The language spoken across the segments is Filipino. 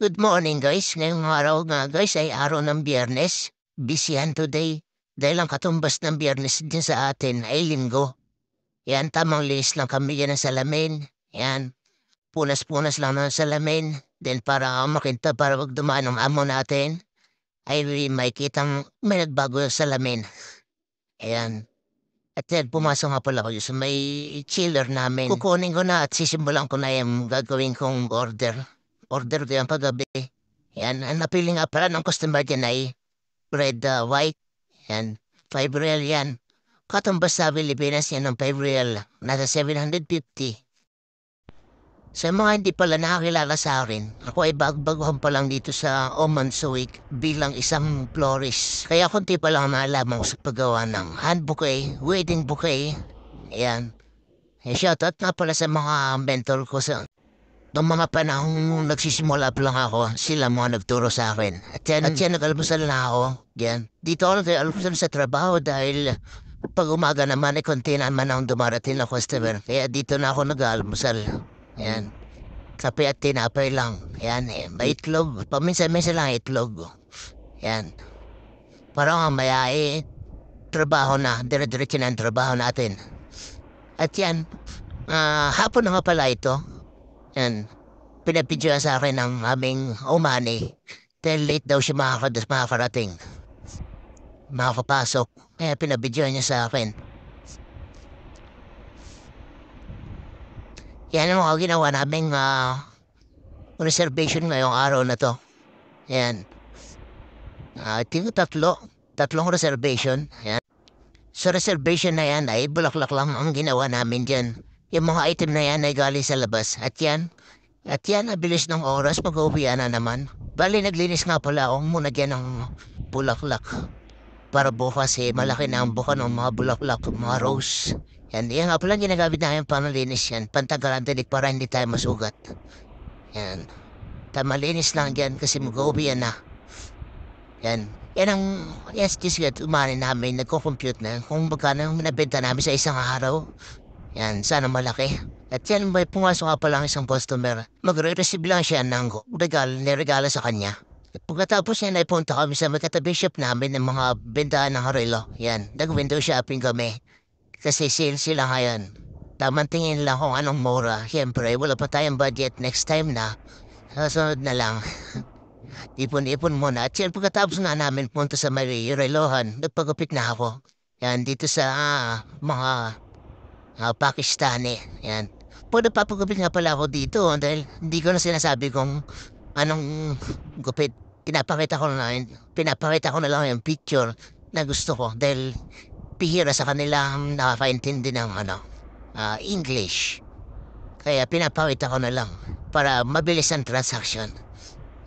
Good morning guys. Ngayong araw nga guys ay araw ng Biyernes. Busy yan today. Dahil ang katumbas ng Biyernes din sa atin ay Linggo. Yan, tamang linis lang kami yan ng salamin. Yan, punas-punas lang ng salamin. Then para makinta para wag dumaan ang amo natin, ay may kitang may nagbago sa salamin. Ayan. At yan, pumasok nga pala ko sa may chiller namin. Kukunin ko na at sisimulan ko na yung gagawin kong order. Order ko yan paggabi. Yan, ang napili nga pala ng customer dyan ay red white. Yan, 5 real yan. Katumbas sa Pilipinas yan ng 5 real. Nasa 750. Sa mga hindi pala nakakilala sa akin, ako ay baguhan pa lang dito sa Oman Suik bilang isang florist. Kaya kunti pa lang naalaman ko sa paggawa ng hand bouquet, wedding bouquet. Ayan. Shoutout nga pala sa mga mentor ko sa noong mga panahong nagsisimula pa lang ako, sila mga nagturo sa akin. At yan nag-almusal na ako. Yan. Dito ako nag-almusal sa trabaho dahil pag umaga naman ay konti naman akong dumarating na customer. Kaya dito na ako nag-almusal. Yan. Kape at tinapay lang. Yan eh. May itlog. Paminsan-minsan lang itlog. Yan. Parang maya eh, trabaho na. Dire-diretso na ang trabaho natin. At yan. Hapon na nga pala ito. Yan. Pinapidyo sa akin ng aming umani. Dahil late daw siya makakarating. Makakapasok. Kaya pinabidyo niya sa akin. Yan ang mga ginawa naming reservation ngayong araw na to. Yan. Tingin tatlong reservation. Yan. Sa reservation na yan ay bulaklak lang ang ginawa namin dyan. Yung mga item na yan ay galing sa labas. At yan, nabilis ng oras, mag-uwi na naman. Bali, naglinis nga pala ako muna dyan ng bulaklak. Para bukas eh, malaki na ang buka ng mga bulaklak, mga rose. Yan nga pala ginagamit namin panalinis yan. Pantagalan tinik para hindi tayo masugat. Yan. Malinis lang dyan kasi mag-uwi na. Yan. Yes, umani namin, nagko-compute na. Kung magkano yung nabenta namin sa isang araw. Yan, sana malaki. At yan, may pumasok nga pala isang customer. Magre-receive lang siya ng regalo sa kanya. Pagkatapos yan ay punta kami sa magkatabi shop namin ng mga bentahan ng harilo. Yan, nag-window shopping kami. Kasi sale sila ngayon. Tamang tingin lang kung anong mura. Siyempre, wala pa tayong budget next time na. Susunod na lang. Ipon-ipon muna. At yan, pagkatapos nga namin punta sa may relohan, nagpagupit na ako. Yan, dito sa mga Pakistani. Yan. Pwede papagupit nga pala ako dito dahil hindi ko na sinasabi kung anong gupit. Pinapakita ko na lang yung picture na gusto ko dahil pihira sa kanila nakakaintindi ng English. Kaya pinapakita ko na lang para mabilis ang transaction.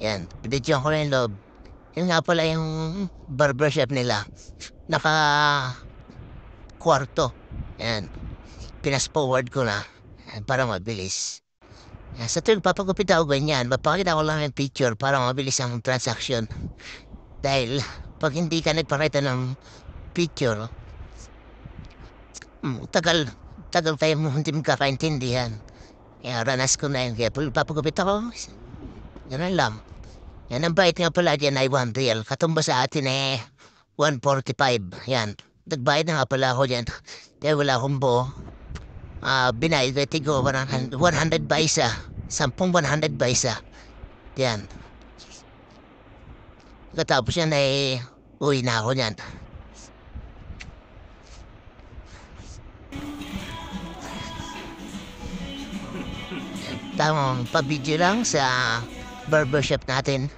Yan. Pinidyoan ko na yung loob. Yun nga pala yung barbershop nila. Naka-kwarto. Yan. Pinas-forward ko na para mabilis. Sa tuwing papagupit ako ganyan, mapakita ko lang yung picture para mabilis ang transaction. Dahil pag hindi ka nagpakita ng picture, tagal tayo mo hindi magkakaintindihan. Kaya ranas ko na yun. Kaya papagupit ako, ganun lang. Yan ang bait nga pala dyan ay 1 real. Katumba sa atin 145. Yan. Nagbayad na nga pala ako dyan. Dahil wala akong buo. Binayad ko tigo 100 ba isa? 10 100 ba isa? Yan. Katapos yan ay uwi na ako yan. Tamang pabidyo lang sa barbershop natin.